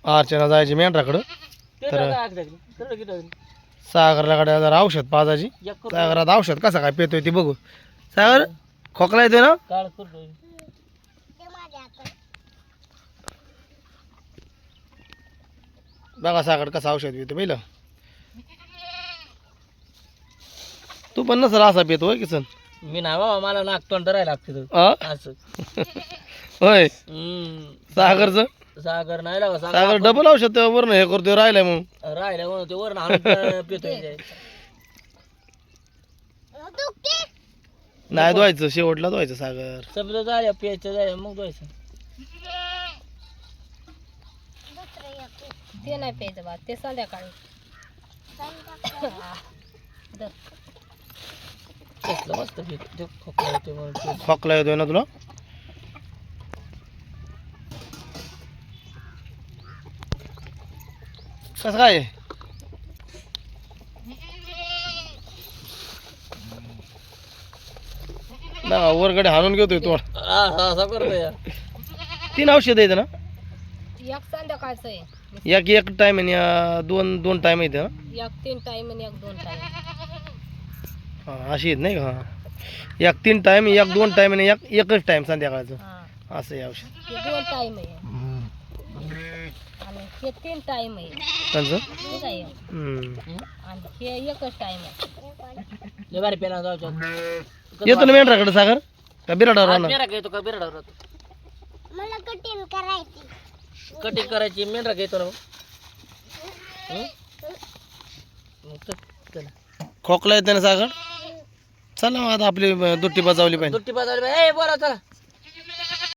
अर्चना जायची मेंढराकडं सागरला जरा औषध पाजायची. सागरात औषध कसा काय पेतोय ते बघू. सागर खोकला येतोय ना. बघा सागर कसा औषध पितो पहिलं. तू पण नसर असा पितो होय किसन. मी ना बाबा मला नाक तोंड धरायला लागते असं. होय सागरचं सागर नाही लावा सागर डबल औषध वरण हे करतोय राहिलाय म्हणून. राहिलं म्हणून ते वरण आणून पितोय. नाही धुवायचं शेवटला धुवायचं सागर. सगळं झालं प्यायचं झालं मग धुवायचं. ते नाही प्यायचं बा ते संध्याकाळी. मस्त खोकला येतोय म्हणून. खोकला येतोय ना तुला. कसं काय वरगडे हाणून घेतोय तोड. असं करतोय. 3 औषध आहेत ना. एक संध्याकाळचं आहे. एक टाइम आहे दोन टाइम आहेत ना. एक 3 टाइम आणि एक 2 टाइम. हा अशी आहेत नाही का. एक 3 टाइम एक 2 टाइम आणि एकच टाइम संध्याकाळचं असं आहे औषध. 2 टाइम आहे आणि हे 3 टाइम आहे. त्यांचं ठीक आहे. आणि हे एकच टाइम आहे. बारी पेला जाऊ येतो ना मेंढराकडे सागर का बिराडावर राहणार. येतो का बिराडावर राहतो. मला कटिंग करायची. कटिंग करायची मेंढरा घेतो ना. खोकला येते ना सागर. चला मग आता आपली दुट्टी बजावली पाहिजे. दुट्टी बाजारला बोला चला.